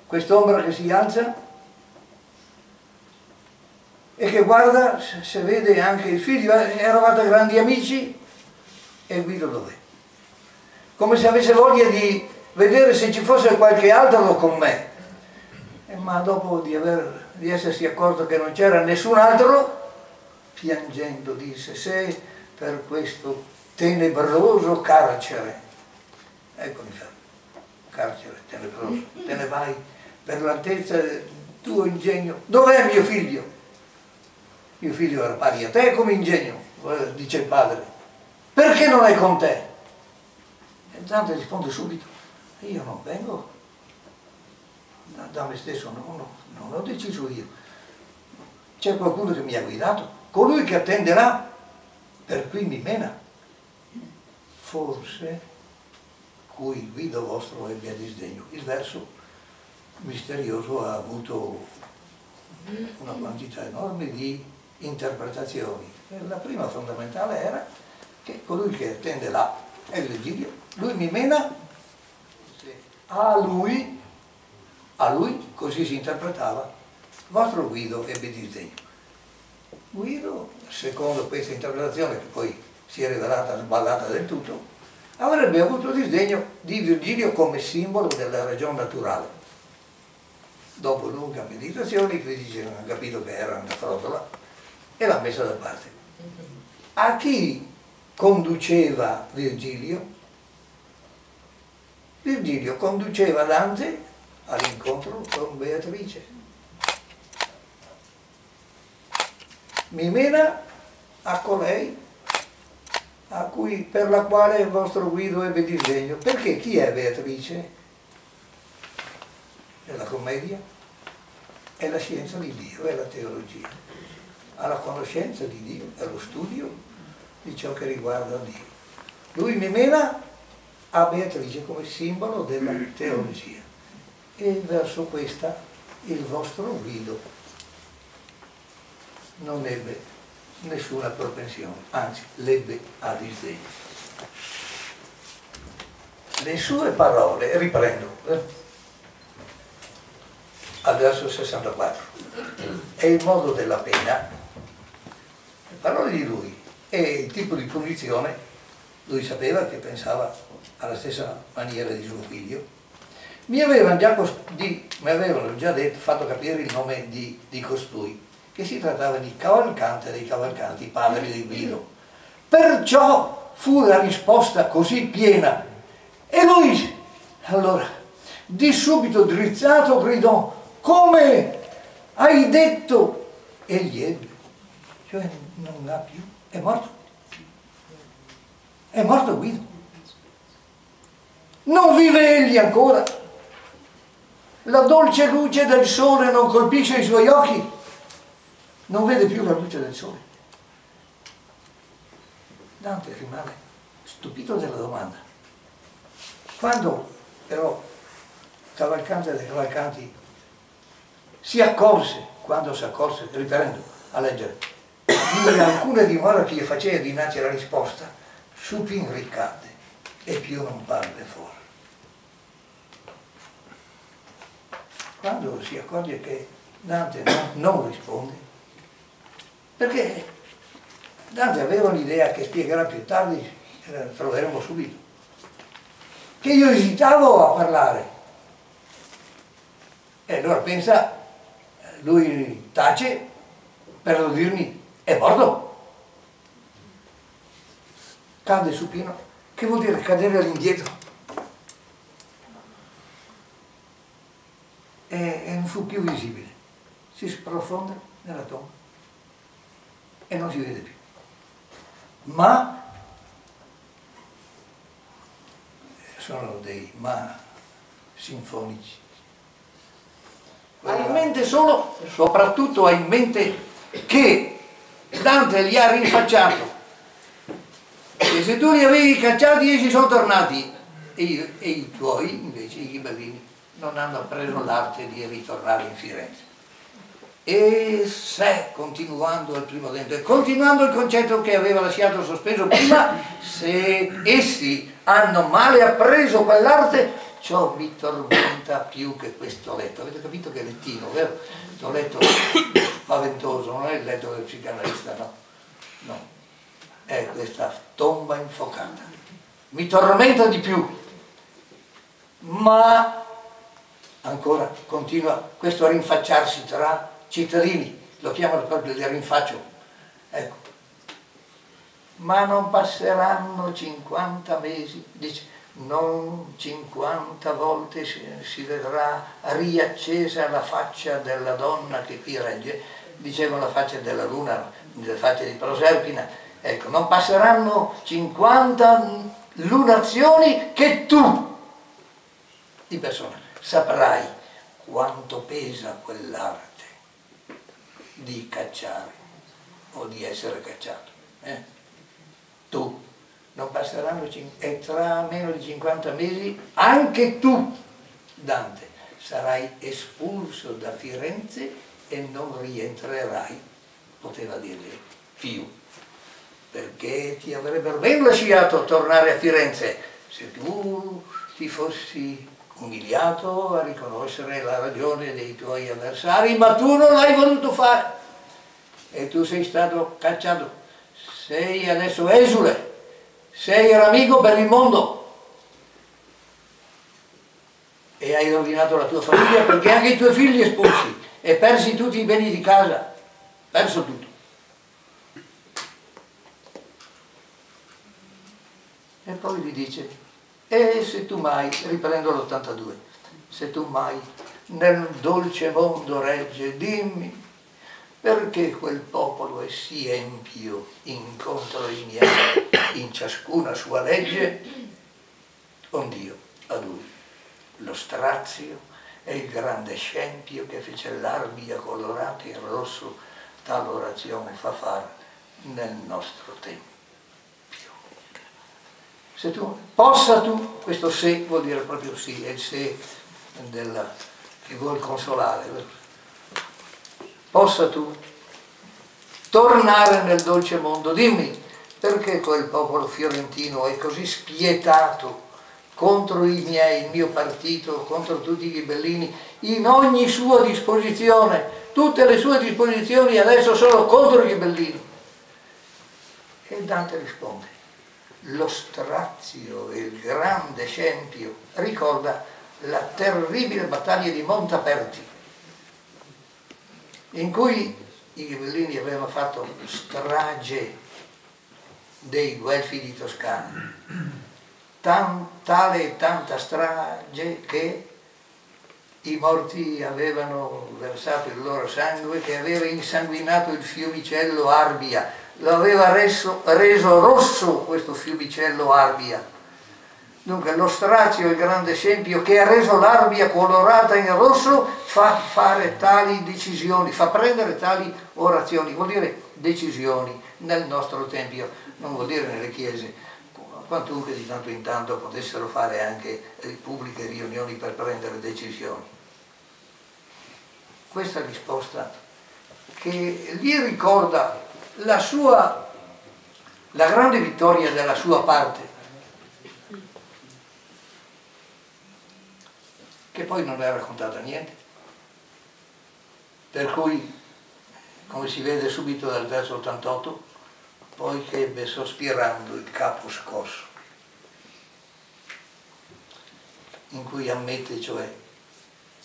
Quest'ombra che si alza e che guarda se vede anche il figlio, eravate grandi amici, e Guido dov'è? Come se avesse voglia di vedere se ci fosse qualche altro con me. Ma dopo di essersi accorto che non c'era nessun altro, piangendo disse: se per questo tenebroso carcere, ecco l'inferno, carcere tenebroso, te ne vai per l'altezza del tuo ingegno. Dov'è mio figlio? Mio figlio era pari a te come ingegno, dice il padre. Perché non è con te? E Dante risponde subito: io non vengo da me stesso, non ho deciso io. C'è qualcuno che mi ha guidato, colui che attende là, per cui mi mena. Forse cui il Guido vostro ebbe a disdegno. Il verso misterioso ha avuto una quantità enorme di interpretazioni. E la prima fondamentale era che colui che attende là è Virgilio, lui mi mena, a lui, così si interpretava, vostro Guido ebbe disdegno. Guido, secondo questa interpretazione, che poi si è rivelata sballata del tutto, avrebbe avuto disdegno di Virgilio come simbolo della ragione naturale. Dopo lunga meditazione, i critici hanno capito che era una frotola e l'ha messa da parte. A chi conduceva Virgilio? Virgilio conduceva Dante all'incontro con Beatrice. Mi mena a colei per la quale il vostro Guido ebbe disdegno. Perché chi è Beatrice? È la commedia, è la scienza di Dio, è la teologia. alla conoscenza di Dio, allo studio di ciò che riguarda Dio. Lui mi mena a Beatrice come simbolo della teologia e verso questa il vostro Guido non ebbe nessuna propensione, anzi l'ebbe a disdegno. Le sue parole, riprendo, al verso 64, è il modo della pena, le parole di lui e il tipo di punizione, lui sapeva che pensava alla stessa maniera di suo figlio, mi avevano già detto, fatto capire il nome di costui, che si trattava di Cavalcante dei Cavalcanti, padre di Guido. Perciò fu la risposta così piena. E lui, allora, di subito drizzato gridò, come hai detto? Egli ebbe, cioè non ha più, è morto. È morto Guido. Non vive egli ancora. La dolce luce del sole non colpisce i suoi occhi. Non vede più la luce del sole. Dante rimane stupito della domanda. Quando però Cavalcante dei Cavalcanti si accorse, riprendo a leggere, di alcune dimora che gli faceva dinanzi alla risposta, supin ricadde e più non parve fuori. Quando si accorge che Dante non risponde, perché Dante aveva un'idea che spiegherà più tardi, la troveremo subito, che io esitavo a parlare. E allora pensa, lui tace per non dirmi, è morto. Cade supino, che vuol dire cadere all'indietro? E non fu più visibile, si sprofonda nella tomba e non si vede più. Ma sono dei ma sinfonici. Ha in mente solo, soprattutto ha in mente che Dante gli ha rinfacciato e se tu li avevi cacciati essi sono tornati e i tuoi invece, i ghibellini, non hanno preso l'arte di ritornare in Firenze. E se, continuando il primo dente, e continuando il concetto che aveva lasciato sospeso prima, se essi hanno male appreso quell'arte, ciò mi tormenta più che questo letto. Avete capito che è lettino, vero? Questo letto spaventoso, non è il letto del psicanalista, no. No, è questa tomba infuocata. Mi tormenta di più. Ma ancora continua questo a rinfacciarsi tra cittadini, lo chiamano proprio il rinfaccio, ecco. Ma non passeranno 50 mesi, dice, non 50 volte si vedrà riaccesa la faccia della donna che qui regge, dicevano la faccia della luna, la faccia di Proserpina, ecco, non passeranno 50 lunazioni che tu, di persona, saprai quanto pesa quell'arte di cacciare o di essere cacciato. Tu, non passeranno, e tra meno di 50 mesi anche tu, Dante, sarai espulso da Firenze e non rientrerai, poteva dirgli, più, perché ti avrebbero ben lasciato tornare a Firenze se tu ti fossi umiliato a riconoscere la ragione dei tuoi avversari, ma tu non l'hai voluto fare e tu sei stato cacciato, sei adesso esule, sei ramico per il mondo e hai rovinato la tua famiglia perché anche i tuoi figli espulsi e persi tutti i beni di casa, perso tutto. E poi gli dice, e se tu mai, riprendo l'82, se tu mai nel dolce mondo regge, dimmi perché quel popolo è sì empio incontro ai miei in ciascuna sua legge, ond'io a lui lo strazio e il grande scempio che fece l'arbia colorata in rosso tale orazione fa fare nel nostro tempio. Se tu, possa tu, questo se vuol dire proprio sì, è il se che vuol consolare, possa tu tornare nel dolce mondo. Dimmi, perché quel popolo fiorentino è così spietato contro il mio partito, contro tutti i ghibellini, in ogni sua disposizione, tutte le sue disposizioni adesso sono contro i ghibellini? E Dante risponde, lo strazio e il grande scempio ricorda la terribile battaglia di Montaperti, in cui i ghibellini avevano fatto strage dei guelfi di Toscana, tale e tanta strage che i morti avevano versato il loro sangue, che aveva insanguinato il fiumicello Arbia, lo aveva reso rosso questo fiumicello Arbia. Dunque lo strazio, il grande scempio che ha reso l'Arbia colorata in rosso, fa fare tali decisioni, fa prendere tali orazioni, vuol dire decisioni nel nostro tempio, non vuol dire nelle chiese, quantunque di tanto in tanto potessero fare anche pubbliche riunioni per prendere decisioni. Questa risposta che gli ricorda la grande vittoria della sua parte, che poi non è raccontata niente, per cui, come si vede subito dal verso 88, poi che ebbe sospirando il capo scosso, in cui ammette cioè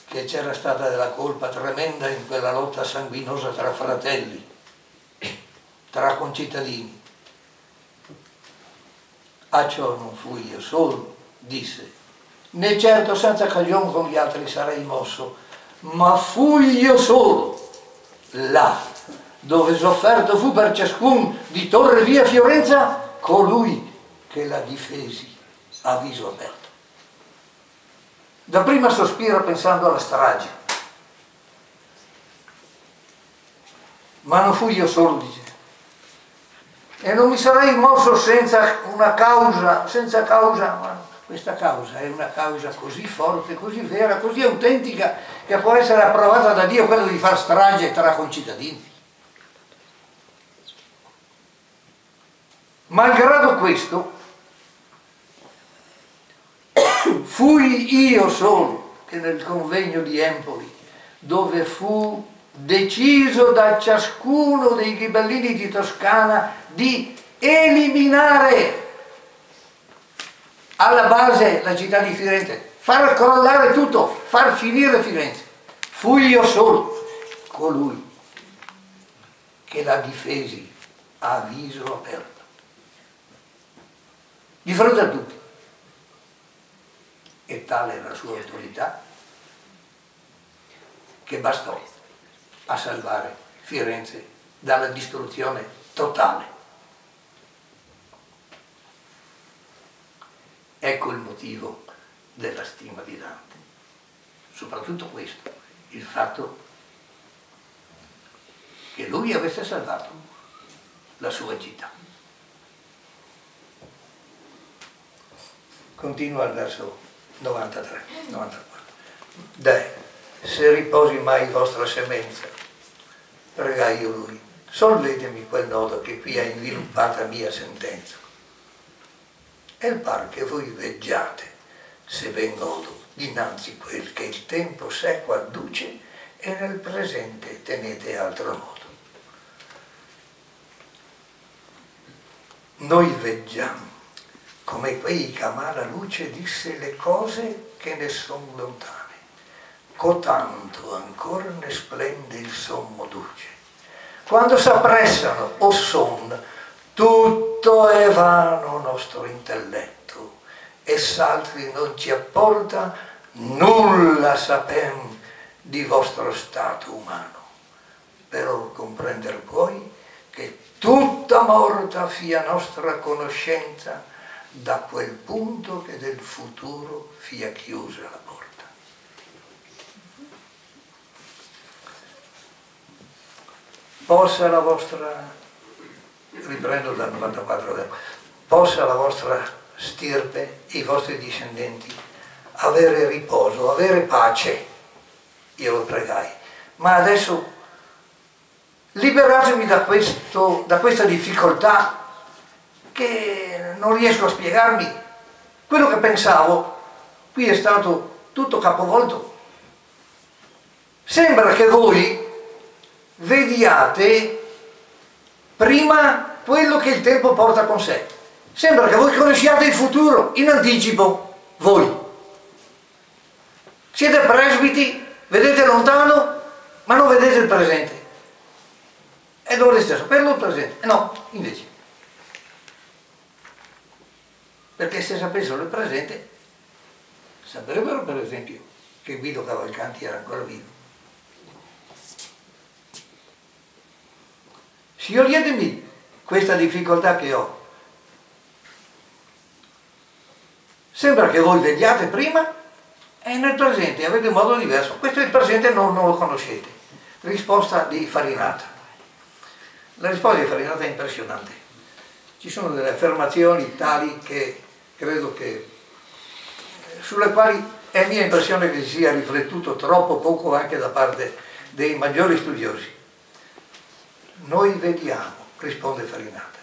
che c'era stata della colpa tremenda in quella lotta sanguinosa tra fratelli, tra concittadini. A ciò non fui io solo, disse, né certo senza cagione con gli altri sarei mosso, ma fui io solo, là, dove sofferto fu per ciascun di Torre via Fiorenza, colui che la difesi a viso aperto. Dapprima sospira pensando alla strage, ma non fui io solo, dice, e non mi sarei mosso senza una causa, senza causa, ma questa causa è una causa così forte, così vera, così autentica, che può essere approvata da Dio, quello di far strage tra concittadini. Malgrado questo, fui io solo che nel convegno di Empoli, dove fu deciso da ciascuno dei ghibellini di Toscana di eliminare alla base la città di Firenze, far crollare tutto, far finire Firenze. Fui io solo colui che la difesi a viso aperto, di fronte a tutti. E tale era la sua autorità che bastò a salvare Firenze dalla distruzione totale. Ecco il motivo della stima di Dante. Soprattutto questo, il fatto che lui avesse salvato la sua città. Continua al verso 93, 94. Deh, se riposi mai vostra semenza, pregai io lui, solletemi quel nodo che qui ha inviluppata mia sentenza. E il par che voi veggiate, se ben godo, dinanzi quel che il tempo sequo adduce, e nel presente tenete altro modo. Noi veggiamo come quei che a mala luce disse le cose che ne son lontane, cotanto ancora ne splende il sommo duce. Quando s'appressano o son, tutto è vano nostro intelletto, e s'altri non ci apporta, nulla sapem di vostro stato umano. Però comprender puoi che tutta morta fia nostra conoscenza, da quel punto che del futuro fia chiusa la porta. possa la vostra, riprendo dal 94, possa la vostra stirpe, i vostri discendenti, avere riposo, avere pace, io lo pregai. Ma adesso liberatemi da questa difficoltà che non riesco a spiegarmi. Quello che pensavo qui è stato tutto capovolto. Sembra che voi vediate prima quello che il tempo porta con sé. Sembra che voi conosciate il futuro in anticipo, voi. Siete presbiti, vedete lontano, ma non vedete il presente. E dovreste saperlo il presente. No, invece. Perché se sapessero il presente, saprebbero per esempio che Guido Cavalcanti era ancora vivo. Scioglietemi questa difficoltà che ho. Sembra che voi vediate prima e nel presente avete un modo diverso. Questo è il presente, non lo conoscete. Risposta di Farinata. La risposta di Farinata è impressionante. Ci sono delle affermazioni tali che credo che sulle quali è mia impressione che si sia riflettuto troppo poco anche da parte dei maggiori studiosi. Noi vediamo, risponde Farinata,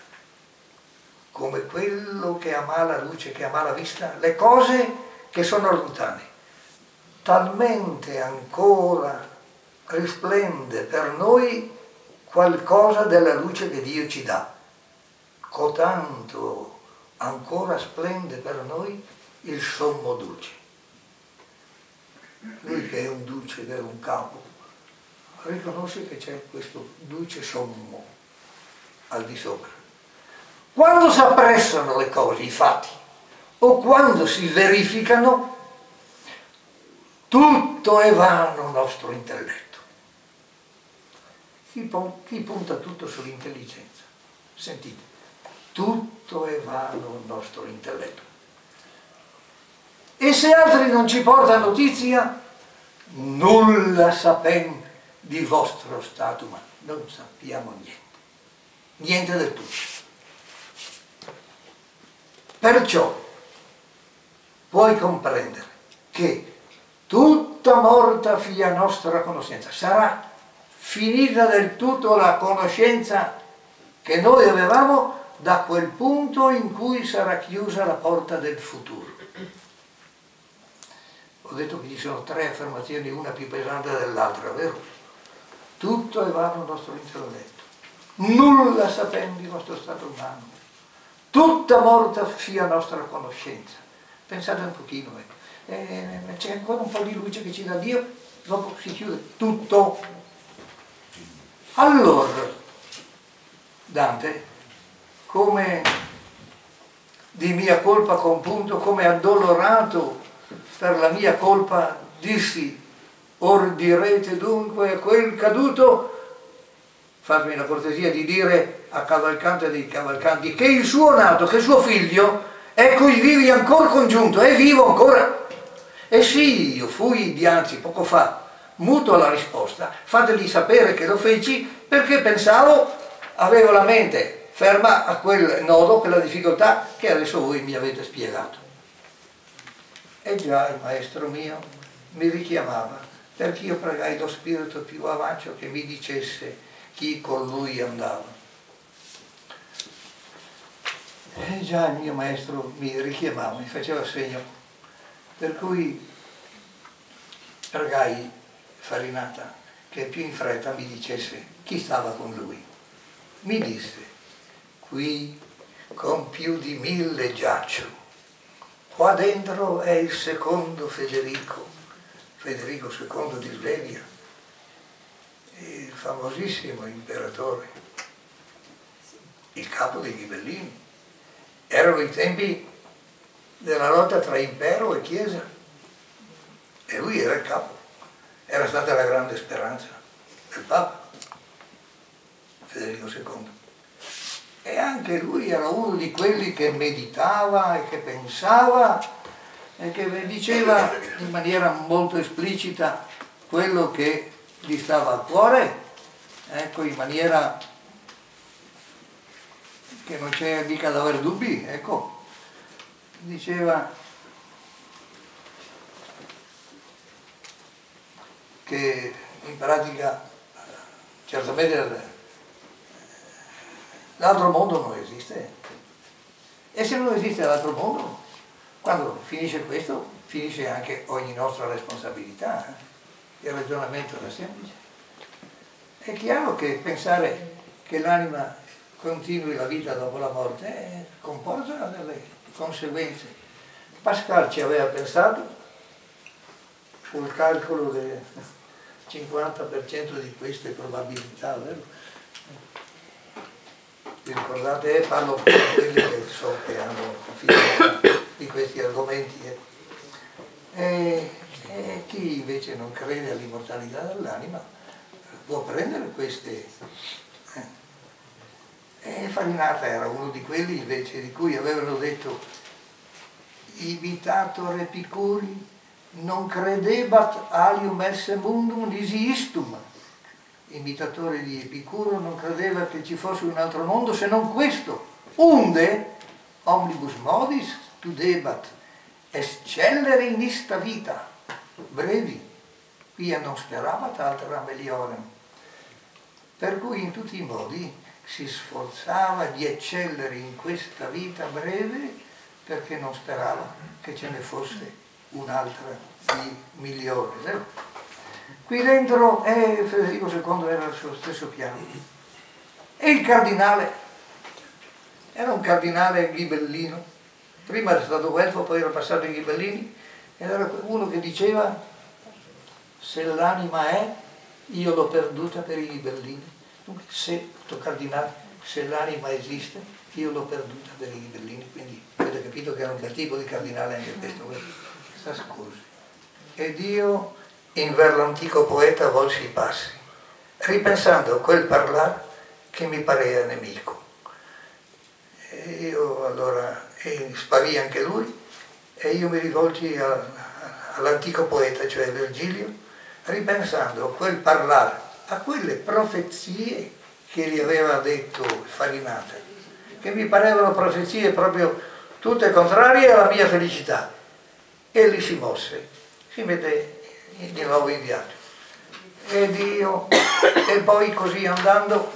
come quello che ha mala luce, che ha mala vista, le cose che sono lontane. Talmente ancora risplende per noi qualcosa della luce che Dio ci dà. Cotanto ancora splende per noi il sommo duce. Lui che è un duce, che è un capo, riconosce che c'è questo duce sommo al di sopra. Quando si appressano le cose, i fatti, o quando si verificano, tutto è vano nostro intelletto. Chi punta tutto sull'intelligenza? Sentite, tutto è vano nostro intelletto. E se altri non ci portano notizia, nulla sapem di vostro stato umano. Non sappiamo niente. Niente del tutto. Perciò puoi comprendere che tutta morta fia nostra conoscenza. Sarà finita del tutto la conoscenza che noi avevamo da quel punto in cui sarà chiusa la porta del futuro. Ho detto che ci sono tre affermazioni, una più pesante dell'altra, vero? Tutto è vano il nostro intelletto. Nulla sapem di vostro stato umano. Tutta morta sia nostra conoscenza. Pensate un pochino, c'è ancora un po' di luce che ci dà Dio, dopo si chiude tutto. Allora, Dante, come di mia colpa compunto, come addolorato per la mia colpa, dissi, or direte dunque a quel caduto, fatemi la cortesia di dire a Cavalcante dei Cavalcanti, che il suo nato, che suo figlio, è coi vivi ancora congiunto, è vivo ancora. E sì, io fui dianzi, poco fa, muto alla risposta, fategli sapere che lo feci perché pensavo, avevo la mente ferma a quel nodo, quella difficoltà che adesso voi mi avete spiegato. E già il maestro mio mi richiamava, perché io pregai lo spirito più avancio che mi dicesse chi con lui andava. E già il mio maestro mi richiamava, mi faceva segno, per cui pregai Farinata che più in fretta mi dicesse chi stava con lui. Mi disse, qui con più di 1000 giaccio, qua dentro è il secondo Federico II di Svevia, il famosissimo imperatore, il capo dei Ghibellini. Erano i tempi della lotta tra impero e chiesa e lui era il capo. Era stata la grande speranza del Papa, Federico II. E anche lui era uno di quelli che meditava e che pensava e che diceva in maniera molto esplicita quello che gli stava a cuore ecco, in maniera che non c'è mica da avere dubbi, ecco, diceva che in pratica certamente l'altro mondo non esiste, e se non esiste l'altro mondo, quando finisce questo finisce anche ogni nostra responsabilità, il ragionamento era semplice. È chiaro che pensare che l'anima continui la vita dopo la morte comporta delle conseguenze. Pascal ci aveva pensato sul calcolo del 50% di queste probabilità, vero? Vi ricordate? Parlo per quelli che so che hanno fiducia di questi argomenti. E chi invece non crede all'immortalità dell'anima può prendere queste. E Farinata era uno di quelli invece di cui avevano detto imitator Epicuri non credebat alium esse mundum nisi istum. Imitatore di Epicuro non credeva che ci fosse un altro mondo se non questo. Unde omnibus modis tu debat escellere in ista vita brevi quia non speravat altra meliorem. Per cui in tutti i modi si sforzava di eccellere in questa vita breve perché non sperava che ce ne fosse un'altra di migliore. Vero? Qui dentro Federico II era sullo stesso piano. E il cardinale era un cardinale ghibellino, prima era stato guelfo, poi era passato ai ghibellini, ed era uno che diceva se l'anima è, io l'ho perduta per i ghibellini. Se, questo cardinale, se l'anima esiste, io l'ho perduta per i ghibellini. Quindi avete capito che era un bel tipo di cardinale anche questo. Sta scusi. Ed io inver l'antico poeta volsi i passi, ripensando a quel parlar che mi parea nemico. E io allora sparì anche lui, e io mi rivolgi all'antico poeta, cioè Virgilio, ripensando a quel parlar, a quelle profezie che gli aveva detto Farinata, che mi parevano profezie proprio tutte contrarie alla mia felicità. Egli si mosse, si mette di nuovo in viaggio, ed io, e poi così andando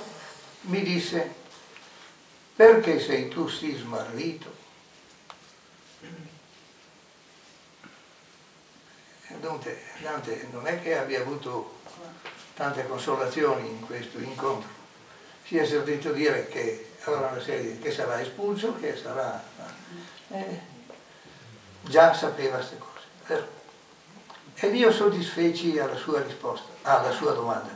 mi disse: perché sei tu sì smarrito? Dante non è che abbia avuto tante consolazioni in questo incontro, si è sentito dire che avrà una serie, che sarà espulso, che sarà già sapeva queste cose, vero? Ed io soddisfeci alla sua risposta, alla sua domanda.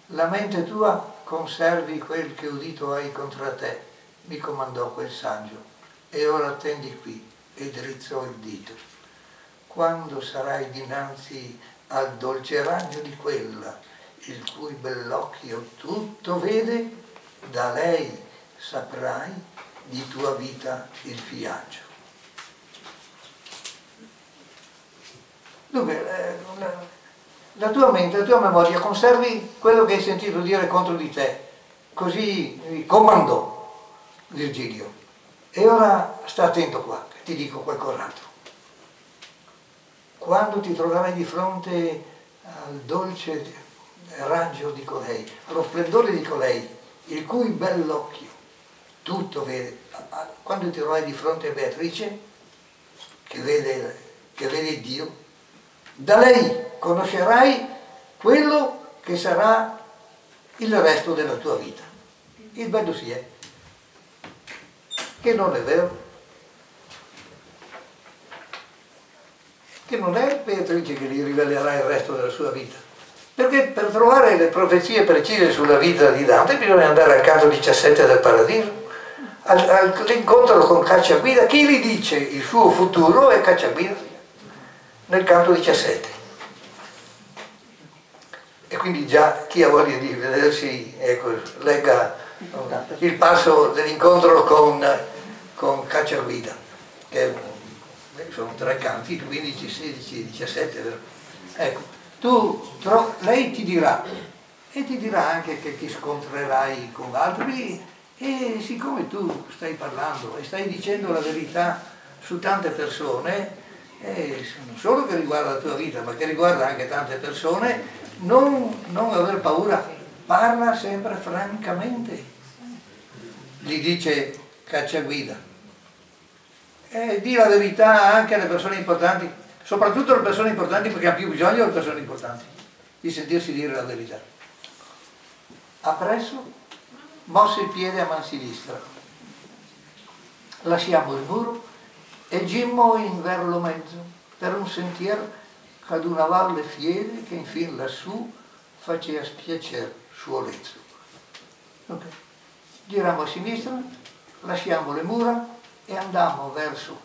La mente tua conservi quel che udito hai contra te, mi comandò quel saggio, e ora attendi qui, e drizzò il dito. Quando sarai dinanzi al dolce raggio di quella, il cui bell'occhio tutto vede, da lei saprai di tua vita il fiaggio. Dunque, la tua mente, la tua memoria, conservi quello che hai sentito dire contro di te. Così comandò Virgilio. E ora sta attento qua, che ti dico qualcos'altro. Quando ti troverai di fronte al dolce raggio di colei, allo splendore di colei, il cui bell'occhio tutto vede, quando ti troverai di fronte a Beatrice, che vede Dio, da lei conoscerai quello che sarà il resto della tua vita. Il bello si è che non è vero, che non è Beatrice che gli rivelerà il resto della sua vita, perché per trovare le profezie precise sulla vita di Dante bisogna andare al canto 17 del Paradiso, all'incontro con Cacciaguida. Chi gli dice il suo futuro è Cacciaguida, nel canto 17. E quindi già chi ha voglia di vedersi, ecco, legga il passo dell'incontro con Cacciaguida, che sono 3 canti, 15, 16, 17, vero? Ecco, lei ti dirà, e ti dirà anche che ti scontrerai con altri, e siccome tu stai parlando e stai dicendo la verità su tante persone, non solo che riguarda la tua vita, ma che riguarda anche tante persone, non aver paura, parla sempre francamente, gli dice Cacciaguida. Di la verità anche alle persone importanti, soprattutto alle persone importanti, perché hanno più bisogno delle persone importanti di sentirsi dire la verità. Appresso mosse il piede a man sinistra, lasciamo il muro e gimmo in ver lo mezzo per un sentiero ad una valle fiede che infin lassù faceva spiacer suo lezzo. Okay. Girammo a sinistra, lasciamo le mura e andammo verso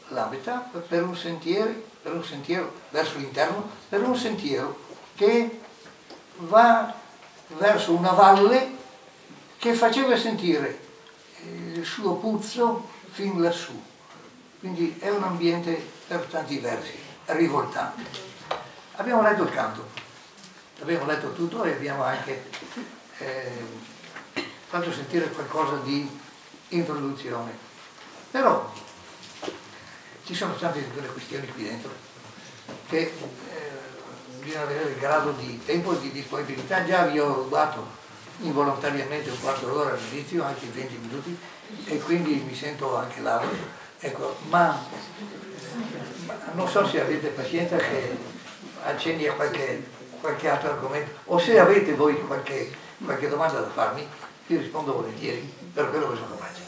la metà per un sentiero verso l'interno, per un sentiero che va verso una valle che faceva sentire il suo puzzo fin lassù. Quindi è un ambiente per tanti versi rivoltante. Abbiamo letto il canto, abbiamo letto tutto e abbiamo anche fatto sentire qualcosa di introduzione. Però ci sono tante di quelle questioni qui dentro che bisogna avere il grado di tempo e di disponibilità. Già vi ho rubato involontariamente un quarto d'ora all'inizio, anche 20 minuti, e quindi mi sento anche largo. Ecco, ma non so se avete pazienza che accenni a qualche altro argomento, o se avete voi qualche domanda da farmi, vi rispondo volentieri per quello che sono capace.